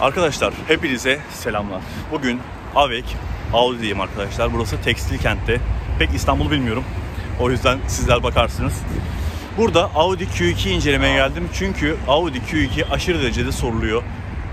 Arkadaşlar hepinize selamlar. Bugün Audi'deyim arkadaşlar. Burası tekstil kentte. Pek İstanbul'u bilmiyorum. O yüzden sizler bakarsınız. Burada Audi Q2 incelemeye geldim. Çünkü Audi Q2 aşırı derecede soruluyor.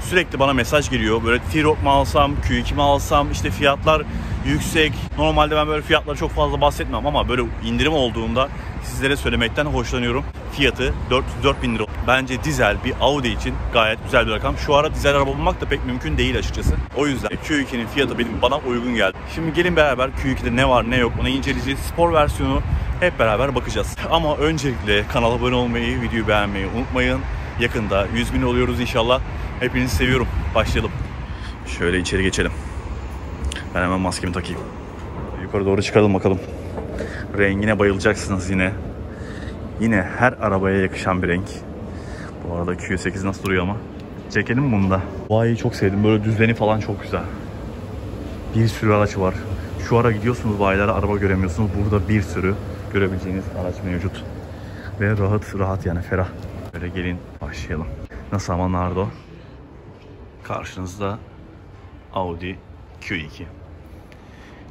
Sürekli bana mesaj geliyor. Böyle T-Roc mu alsam, Q2 mi alsam, işte fiyatlar yüksek. Normalde ben böyle fiyatları çok fazla bahsetmem ama böyle indirim olduğunda sizlere söylemekten hoşlanıyorum. Fiyatı 404 bin lira. Bence dizel bir Audi için gayet güzel bir rakam. Şu ara dizel araba bulmak da pek mümkün değil açıkçası. O yüzden Q2'nin fiyatı bana uygun geldi. Şimdi gelin beraber Q2'de ne var ne yok onu inceleyeceğiz. Spor versiyonu hep beraber bakacağız. Ama öncelikle kanala abone olmayı, videoyu beğenmeyi unutmayın. Yakında 100 bin oluyoruz inşallah. Hepinizi seviyorum. Başlayalım. Şöyle içeri geçelim. Ben hemen maskemi takayım. Yukarı doğru çıkalım bakalım. Rengine bayılacaksınız yine. Yine her arabaya yakışan bir renk. Bu arada Q8 nasıl duruyor ama. Çekelim bunu da. Vay çok sevdim. Böyle düzeni falan çok güzel. Bir sürü araç var. Şu ara gidiyorsunuz bayilere araba göremiyorsunuz. Burada bir sürü görebileceğiniz araç mevcut. Ve rahat yani ferah. Böyle gelin başlayalım. Nasıl ama Nardo? Karşınızda Audi Q2.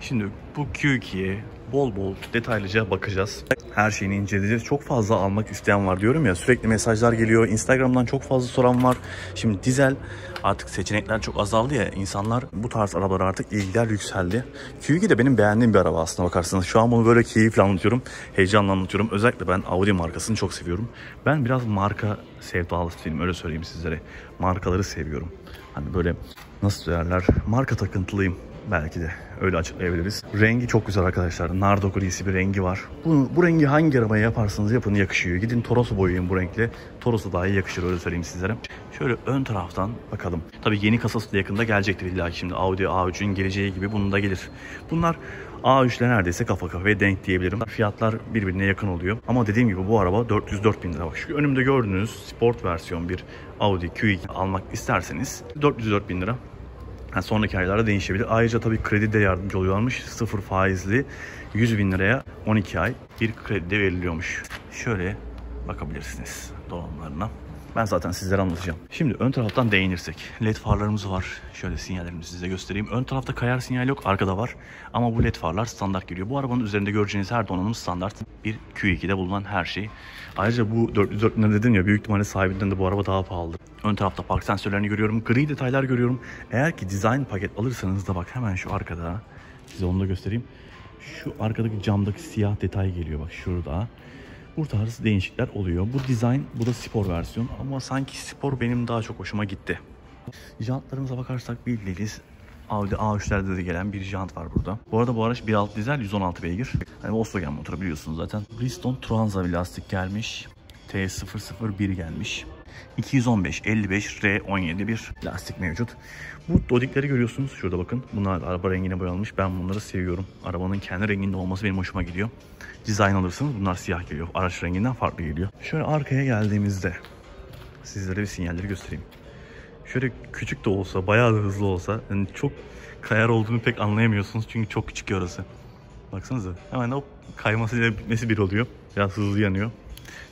Şimdi bu Q2'ye bol detaylıca bakacağız. Her şeyini inceleyeceğiz. Çok fazla almak isteyen var diyorum ya. Sürekli mesajlar geliyor. Instagram'dan çok fazla soran var. Şimdi dizel artık seçenekler çok azaldı ya. İnsanlar bu tarz arabalara artık ilgiler yükseldi. Q2 de benim beğendiğim bir araba aslında bakarsanız. Şu an bunu böyle keyifle anlatıyorum. Heyecanla anlatıyorum. Özellikle ben Audi markasını çok seviyorum. Ben biraz marka sevdalısıyım öyle söyleyeyim sizlere. Markaları seviyorum. Hani böyle nasıl derler? Marka takıntılıyım. Belki de öyle açıklayabiliriz. Rengi çok güzel arkadaşlar. Nardo grisi bir rengi var. Bu rengi hangi arabaya yaparsanız yapın yakışıyor. Gidin Toros'u boyayın bu renkle. Toros'u daha iyi yakışır öyle söyleyeyim sizlere. Şöyle ön taraftan bakalım. Tabii yeni kasası da yakında gelecektir illa ki şimdi. Audi A3'ün geleceği gibi bunun da gelir. Bunlar A3'le neredeyse kafa kafaya denk diyebilirim. Fiyatlar birbirine yakın oluyor. Ama dediğim gibi bu araba 404 bin lira. Bak şu önümde gördüğünüz sport versiyon bir Audi Q2 almak isterseniz 404 bin lira. Sonraki aylarda değişebilir. Ayrıca tabii kredi de yardımcı oluyormuş. 0 faizli 100 bin liraya 12 ay bir kredi de veriliyormuş. Şöyle bakabilirsiniz donanımlarına. Ben zaten sizlere anlatacağım. Şimdi ön taraftan değinirsek. LED farlarımız var. Şöyle sinyallerimizi size göstereyim. Ön tarafta kayar sinyal yok. Arkada var. Ama bu LED farlar standart geliyor. Bu arabanın üzerinde göreceğiniz her donanım standart. Bir Q2'de bulunan her şey. Ayrıca bu 404 bin lira dedim ya. Büyük ihtimalle sahibinden de bu araba daha pahalıdır. Ön tarafta park sensörlerini görüyorum. Gri detaylar görüyorum. Eğer ki design paket alırsanız da bak hemen şu arkada. Size onu da göstereyim. Şu arkadaki camdaki siyah detay geliyor. Bak şurada. Bu tarz değişiklikler oluyor. Bu dizayn, bu da spor versiyon. Ama sanki spor benim daha çok hoşuma gitti. Jantlarımıza bakarsak bildiğiniz Audi A3'lerde de gelen bir jant var burada. Bu arada bu araç 1.6 dizel 116 beygir. Yani Volkswagen motoru biliyorsunuz zaten. Bridgestone Turanza bir lastik gelmiş. T001 gelmiş. 215 55 R17 bir lastik mevcut. Bu dodikleri görüyorsunuz. Şurada bakın. Bunlar araba rengine boyanmış. Ben bunları seviyorum. Arabanın kendi renginde olması benim hoşuma gidiyor. Dizayn alırsanız bunlar siyah geliyor. Araç renginden farklı geliyor. Şöyle arkaya geldiğimizde sizlere bir sinyalleri göstereyim. Şöyle küçük de olsa, bayağı da hızlı olsa yani çok kayar olduğunu pek anlayamıyorsunuz. Çünkü çok küçük orası. Baksanıza. Hemen o kaymasıyla bitmesi bir oluyor. Biraz hızlı yanıyor.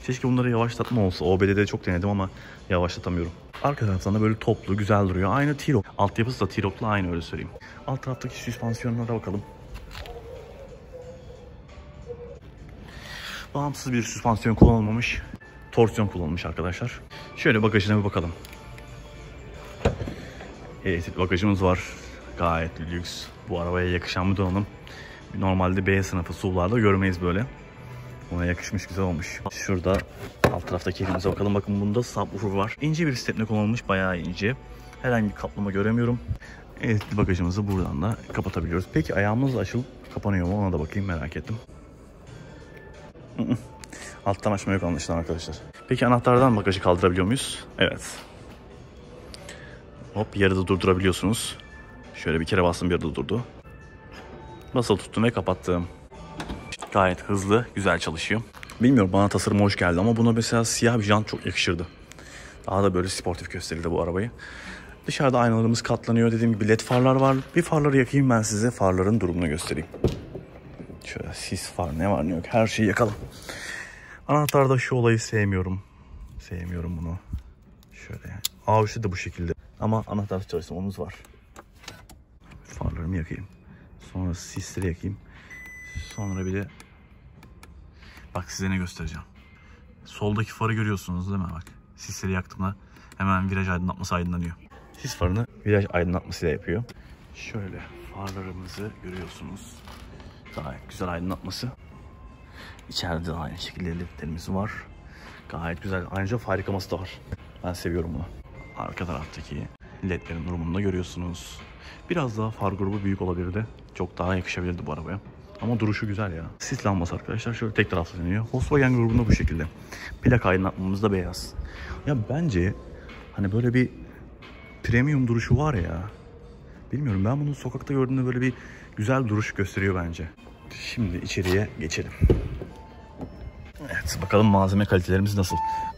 Keşke bunları yavaşlatma olsa. OBD'de çok denedim ama yavaşlatamıyorum. Arka taraftan da böyle toplu, güzel duruyor. Aynı T-Roc. Altyapısı da T-Roc'la aynı öyle söyleyeyim. Alt taraftaki süspansiyonlara bakalım. Bağımsız bir süspansiyon kullanılmamış. Torsiyon kullanılmış arkadaşlar. Şöyle bagajına bir bakalım. Evet, bagajımız var. Gayet lüks. Bu arabaya yakışan bir donanım. Normalde B sınıfı SUV'larda görmeyiz böyle. Ona yakışmış, güzel olmuş. Şurada alt taraftaki yerimize bakalım. Bakın bunda subwoofer var. İnce bir stepne kullanılmış, bayağı ince. Herhangi bir kaplama göremiyorum. Evet, bagajımızı buradan da kapatabiliyoruz. Peki ayağımız açılıp kapanıyor mu? Ona da bakayım, merak ettim. Alttan açma yok anlaşılan arkadaşlar. Peki anahtardan bagajı kaldırabiliyor muyuz? Evet. Hop, yarıda durdurabiliyorsunuz. Şöyle bir kere bastım, yarıda durdu. Basılı tuttum ve kapattım. Gayet hızlı, güzel çalışıyor. Bilmiyorum, bana tasarım hoş geldi ama buna mesela siyah bir jant çok yakışırdı. Daha da böyle sportif gösterirdi bu arabayı. Dışarıda aynalarımız katlanıyor. Dediğim gibi led farlar var. Bir farları yakayım ben size. Farların durumunu göstereyim. Şöyle sis far ne var ne yok her şeyi yakalım. Anahtarda şu olayı sevmiyorum. Sevmiyorum bunu. Şöyle A3'te de bu şekilde. Ama anahtar çalışmamız var. Farlarımı yakayım. Sonra sisleri yakayım. Sonra bir de bak size ne göstereceğim. Soldaki farı görüyorsunuz değil mi? Bak sisleri yaktığımda hemen viraj aydınlatması aydınlanıyor. Sis farını viraj aydınlatmasıyla yapıyor. Şöyle farlarımızı görüyorsunuz. Gayet güzel aydınlatması. İçeride de aynı şekilde ledlerimiz var. Gayet güzel. Ayrıca far yıkaması da var. Ben seviyorum bunu. Arka taraftaki ledlerin durumunu da görüyorsunuz. Biraz daha far grubu büyük olabilirdi. Çok daha yakışabilirdi bu arabaya. Ama duruşu güzel ya. Sis lambası arkadaşlar şöyle tek taraflı dönüyor. Volkswagen grubunda bu şekilde. Plak aydınlatmamız da beyaz. Ya bence hani böyle bir premium duruşu var ya. Bilmiyorum, ben bunu sokakta gördüğümde böyle bir güzel duruş gösteriyor bence. Şimdi içeriye geçelim. Evet, bakalım malzeme kalitelerimiz nasıl.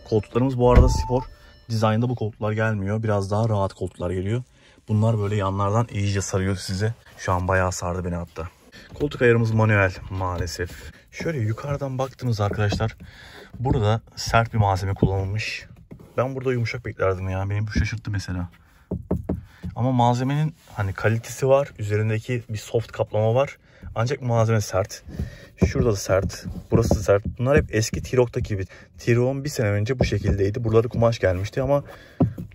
Koltuklarımız bu arada spor. Dizaynda bu koltuklar gelmiyor. Biraz daha rahat koltuklar geliyor. Bunlar böyle yanlardan iyice sarıyor sizi. Şu an bayağı sardı beni hatta. Koltuk ayarımız manuel maalesef. Şöyle yukarıdan baktığınız arkadaşlar, burada sert bir malzeme kullanılmış. Ben burada yumuşak beklerdim ya. Beni bu şaşırttı mesela. Ama malzemenin hani kalitesi var. Üzerindeki bir soft kaplama var. Ancak malzeme sert. Şurada da sert. Burası da sert. Bunlar hep eski T-Roc'taki gibi. T-Roc'un bir sene önce bu şekildeydi. Buraları kumaş gelmişti ama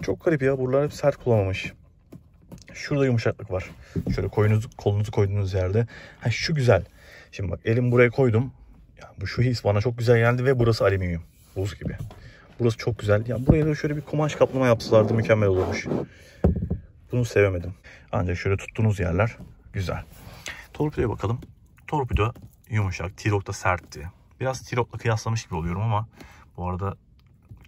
çok garip ya. Buralar hep sert kullanılmış. Şurada yumuşaklık var. Şöyle kolunuzu koyduğunuz yerde. Ha, şu güzel. Şimdi bak elimi buraya koydum. Ya, şu his bana çok güzel geldi ve burası alüminyum. Buz gibi. Burası çok güzel. Ya buraya da şöyle bir kumaş kaplama yapsalardı mükemmel olurmuş. Bunu sevemedim. Ancak şöyle tuttuğunuz yerler güzel. Torpidoya bakalım. Torpido yumuşak. T-Roc da sertti. Biraz T-Roc'la kıyaslamış gibi oluyorum ama bu arada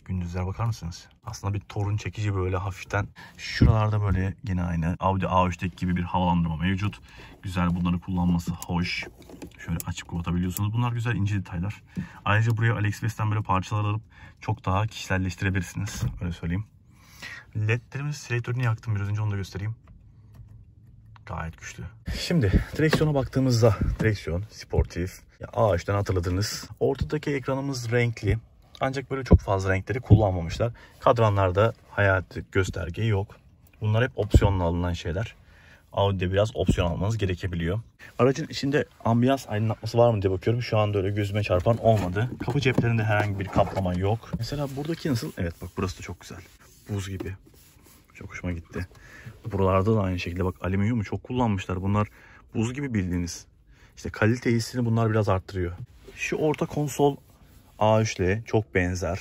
gündüzler bakar mısınız? Aslında bir torun çekici böyle hafiften. Şuralarda böyle yine aynı Audi A3'teki gibi bir havalandırma mevcut. Güzel, bunları kullanması hoş. Şöyle açıp kapatabiliyorsunuz. Bunlar güzel ince detaylar. Ayrıca buraya AliExpress'ten böyle parçalar alıp çok daha kişiselleştirebilirsiniz. Öyle söyleyeyim. LED'lerimiz selektörünü yaktım biraz önce, onu da göstereyim. Gayet güçlü. Şimdi direksiyona baktığımızda direksiyon sportif. Ya A3'ten hatırladınız. Ortadaki ekranımız renkli. Ancak böyle çok fazla renkleri kullanmamışlar. Kadranlarda hayati gösterge yok. Bunlar hep opsiyonla alınan şeyler. Audi'de biraz opsiyon almanız gerekebiliyor. Aracın içinde ambiyans aydınlatması var mı diye bakıyorum. Şu anda öyle gözüme çarpan olmadı. Kapı ceplerinde herhangi bir kaplama yok. Mesela buradaki nasıl? Evet bak, burası da çok güzel. Buz gibi. Çok hoşuma gitti. Buralarda da aynı şekilde bak, alüminyumu çok kullanmışlar. Bunlar buz gibi bildiğiniz. İşte kalite hissini bunlar biraz arttırıyor. Şu orta konsol A3 ile çok benzer.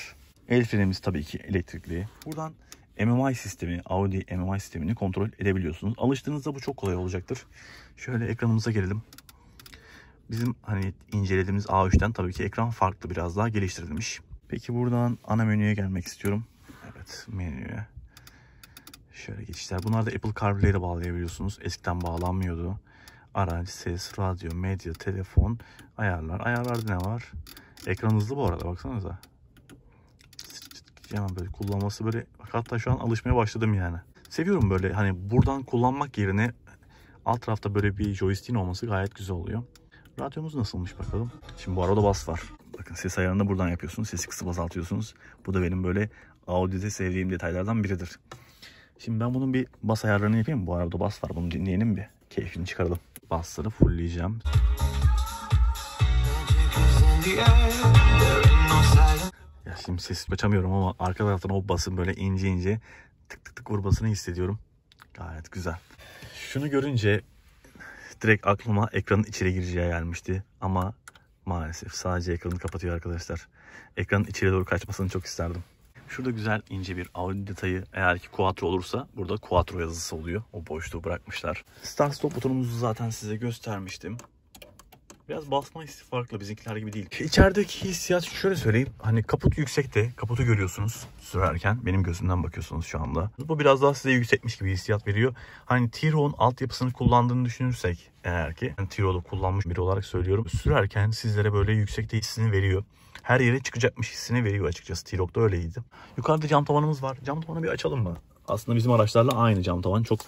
El frenimiz tabii ki elektrikli. Buradan MMI sistemi, Audi MMI sistemini kontrol edebiliyorsunuz. Alıştığınızda bu çok kolay olacaktır. Şöyle ekranımıza gelelim. Bizim hani incelediğimiz A3'ten tabii ki ekran farklı, biraz daha geliştirilmiş. Peki buradan ana menüye gelmek istiyorum. Evet, menüye. Şöyle geçişler. Bunlar da Apple CarPlay ile bağlayabiliyorsunuz. Eskiden bağlanmıyordu. Araç, ses, radyo, medya, telefon, ayarlar. Ayarlarda ne var? Ekran hızlı bu arada, baksanıza. Hemen böyle kullanması böyle, hatta şu an alışmaya başladım yani. Seviyorum böyle hani buradan kullanmak yerine alt tarafta böyle bir joystick'in olması gayet güzel oluyor. Radyomuz nasılmış bakalım. Şimdi bu arada bas var. Bakın ses ayarını buradan yapıyorsunuz. Sesi kısıp azaltıyorsunuz. Bu da benim böyle Audi'de sevdiğim detaylardan biridir. Şimdi ben bunun bir bas ayarlarını yapayım. Bu arada bas var. Bunu dinleyelim bir. Keyfini çıkaralım. Basları fullleyeceğim. Ya şimdi ses açamıyorum ama arka taraftan o basın böyle ince ince tık tık tık vurmasını hissediyorum. Gayet güzel. Şunu görünce direkt aklıma ekranın içeri gireceği gelmişti. Ama maalesef sadece ekranı kapatıyor arkadaşlar. Ekranın içeri doğru kaçmasını çok isterdim. Şurada güzel ince bir Audi detayı, eğer ki Quattro olursa burada Quattro yazısı oluyor. O boşluğu bırakmışlar. Start stop butonumuzu zaten size göstermiştim. Biraz basma hissi farklı, bizimkiler gibi değil. İçerideki hissiyat şöyle söyleyeyim. Hani kaput yüksekte, kaputu görüyorsunuz sürerken. Benim gözümden bakıyorsunuz şu anda. Bu biraz daha size yüksekmiş gibi hissiyat veriyor. Hani T-Roc'un altyapısını kullandığını düşünürsek eğer ki, yani T-Roc'u kullanmış biri olarak söylüyorum. Sürerken sizlere böyle yüksekte hissini veriyor. Her yere çıkacakmış hissini veriyor açıkçası. T-Roc'da öyleydi. Yukarıda cam tavanımız var. Cam tavanı bir açalım mı? Aslında bizim araçlarla aynı cam tavan. Çok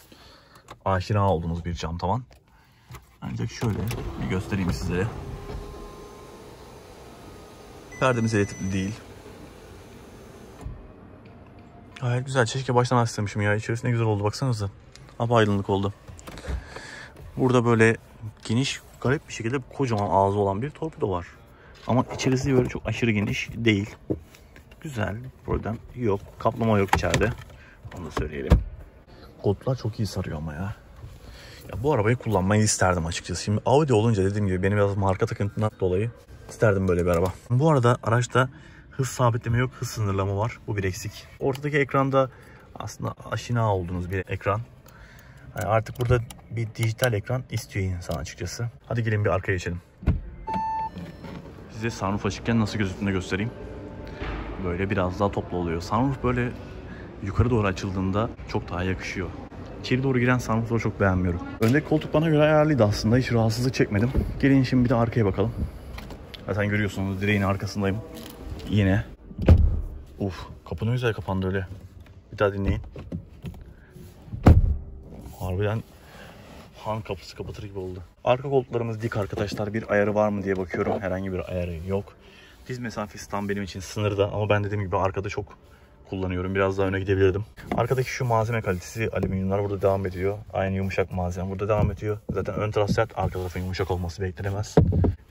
aşina olduğumuz bir cam tavan. Ancak şöyle bir göstereyim sizlere. Perdemiz elektrikli değil. Gayet güzel. Keşke baştan açmışım ya. İçerisinde güzel oldu. Baksanıza. Apaydınlık oldu. Burada böyle geniş, garip bir şekilde kocaman ağzı olan bir torpido var. Ama içerisi böyle çok aşırı geniş değil. Güzel. Problem yok. Kaplama yok içeride. Onu da söyleyelim. Koltuklar çok iyi sarıyor ama ya. Ya bu arabayı kullanmayı isterdim açıkçası. Şimdi Audi olunca dediğim gibi benim biraz marka takıntımdan dolayı isterdim böyle bir araba. Bu arada araçta hız sabitleme yok, hız sınırlama var. Bu bir eksik. Ortadaki ekranda aslında aşina olduğunuz bir ekran. Yani artık burada bir dijital ekran istiyor insan açıkçası. Hadi gelin bir arkaya geçelim. Size sunroof açıkken nasıl gözüktüğünü göstereyim. Böyle biraz daha toplu oluyor. Sunroof böyle yukarı doğru açıldığında çok daha yakışıyor. İçeri doğru giren sunroofları çok beğenmiyorum. Öndeki koltuk bana göre ayarlıydı aslında. Hiç rahatsızlık çekmedim. Gelin şimdi bir de arkaya bakalım. Zaten görüyorsunuz direğin arkasındayım. Yine. Kapı ne güzel kapandı öyle. Bir daha dinleyin. Harbiden han kapısı kapatır gibi oldu. Arka koltuklarımız dik arkadaşlar. Bir ayarı var mı diye bakıyorum. Herhangi bir ayarı yok. Diz mesafesi tam benim için sınırda. Ama ben dediğim gibi arkada çok kullanıyorum. Biraz daha öne gidebilirdim. Arkadaki şu malzeme kalitesi, alüminyumlar burada devam ediyor. Aynı yumuşak malzeme burada devam ediyor. Zaten ön taraf sert, arka tarafın yumuşak olması beklenemez.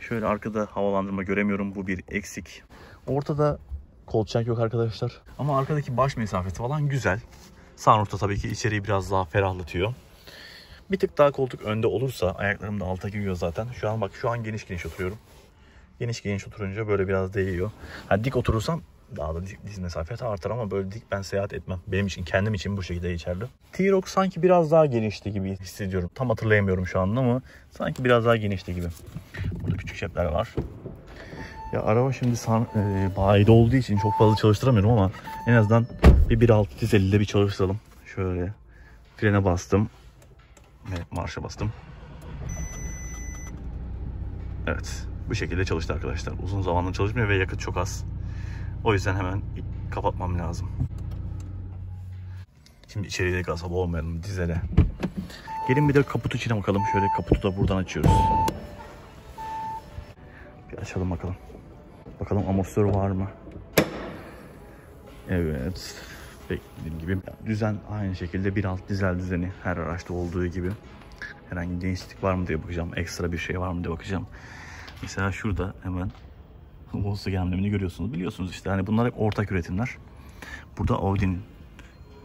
Şöyle arkada havalandırma göremiyorum. Bu bir eksik. Ortada kolçak yok arkadaşlar. Ama arkadaki baş mesafesi falan güzel. Sunroof'ta tabii ki içeriği biraz daha ferahlatıyor. Bir tık daha koltuk önde olursa, ayaklarım da alta giriyor zaten. Şu an geniş oturuyorum. Geniş oturunca böyle biraz değiyor. Dik oturursam daha da diz mesafesi artar ama böyle dik ben seyahat etmem. Benim için, kendim için bu şekilde geçerli. T-Roc sanki biraz daha genişti gibi hissediyorum. Tam hatırlayamıyorum şu anda ama sanki biraz daha genişti gibi. Burada küçük cepler var. Ya araba şimdi bayide olduğu için çok fazla çalıştıramıyorum ama en azından bir 1.6 dizelinde bir çalıştıralım. Şöyle frene bastım ve marşa bastım. Evet, bu şekilde çalıştı arkadaşlar. Uzun zamandır çalışmıyor ve yakıt çok az. O yüzden hemen kapatmam lazım. Şimdi içeriye gazaba olmayalım, dizele. Gelin bir de kaputu içine bakalım. Şöyle kaputu da buradan açıyoruz. Bir açalım bakalım. Bakalım amortisör var mı? Evet. Beklediğim gibi. Düzen aynı şekilde 1.6 dizel düzeni. Her araçta olduğu gibi. Herhangi bir değişiklik var mı diye bakacağım. Ekstra bir şey var mı diye bakacağım. Mesela şurada hemen Volkswagen amblemini görüyorsunuz. Biliyorsunuz işte hani bunlar hep ortak üretimler. Burada Audi'nin,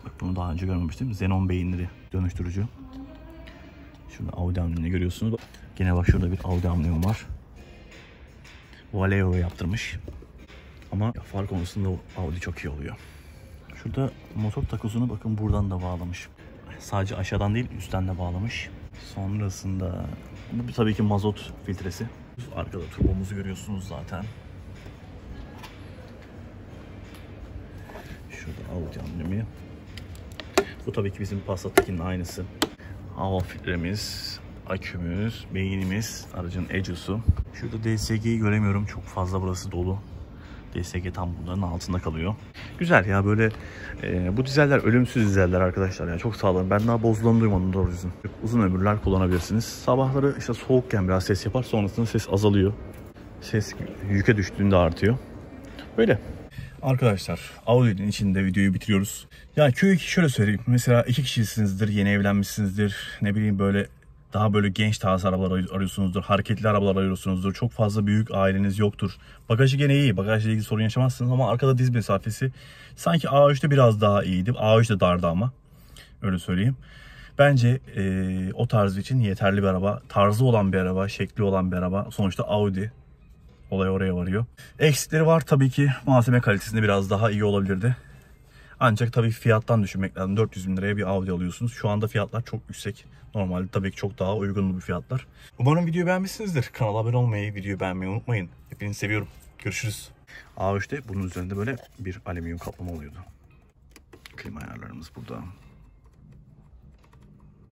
bak bunu daha önce görmemiştim. Xenon beyinleri dönüştürücü. Şurada Audi amblemini görüyorsunuz. Gene bak şurada bir Audi amblemi var. Valeo yaptırmış. Ama far konusunda Audi çok iyi oluyor. Şurada motor takozunu bakın buradan da bağlamış. Sadece aşağıdan değil üstten de bağlamış. Sonrasında bu tabii ki mazot filtresi. Arkada turbomuzu görüyorsunuz zaten. Şurada Audi amblemi. Bu tabii ki bizim Passat'takinin aynısı. Hava filtremiz, akümüz, beynimiz, aracın ECU'su. Şurada DSG'yi göremiyorum. Çok fazla burası dolu. DSG tam bunların altında kalıyor. Güzel ya böyle bu dizeller ölümsüz dizeller arkadaşlar ya çok sağlam. Ben daha bozulanı duymadım doğru düzgün. Uzun ömürler kullanabilirsiniz. Sabahları işte soğukken biraz ses yapar, sonrasında ses azalıyor. Ses yüke düştüğünde artıyor. Böyle. Arkadaşlar Audi'nin içinde videoyu bitiriyoruz. Ya Q2 şöyle söyleyeyim. Mesela 2 kişisinizdir, yeni evlenmişsinizdir. Ne bileyim böyle daha böyle genç tarzı arabalar arıyorsunuzdur. Hareketli arabalar arıyorsunuzdur. Çok fazla büyük aileniz yoktur. Bagajı gene iyi. Bagajla ilgili sorun yaşamazsınız ama arkada diz mesafesi sanki A3'te biraz daha iyiydi. A3 de dardı ama. Öyle söyleyeyim. Bence o tarz için yeterli bir araba. Tarzı olan bir araba, şekli olan bir araba. Sonuçta Audi. Olay oraya varıyor. Eksikleri var tabii ki. Malzeme kalitesinde biraz daha iyi olabilirdi. Ancak tabii fiyattan düşünmek lazım. 400 bin liraya bir Audi alıyorsunuz. Şu anda fiyatlar çok yüksek. Normalde tabii ki çok daha uygun bir fiyatlar. Umarım videoyu beğenmişsinizdir. Kanala abone olmayı, videoyu beğenmeyi unutmayın. Hepinizi seviyorum. Görüşürüz. A3'te bunun üzerinde böyle bir alüminyum kaplama oluyordu. Klima ayarlarımız burada.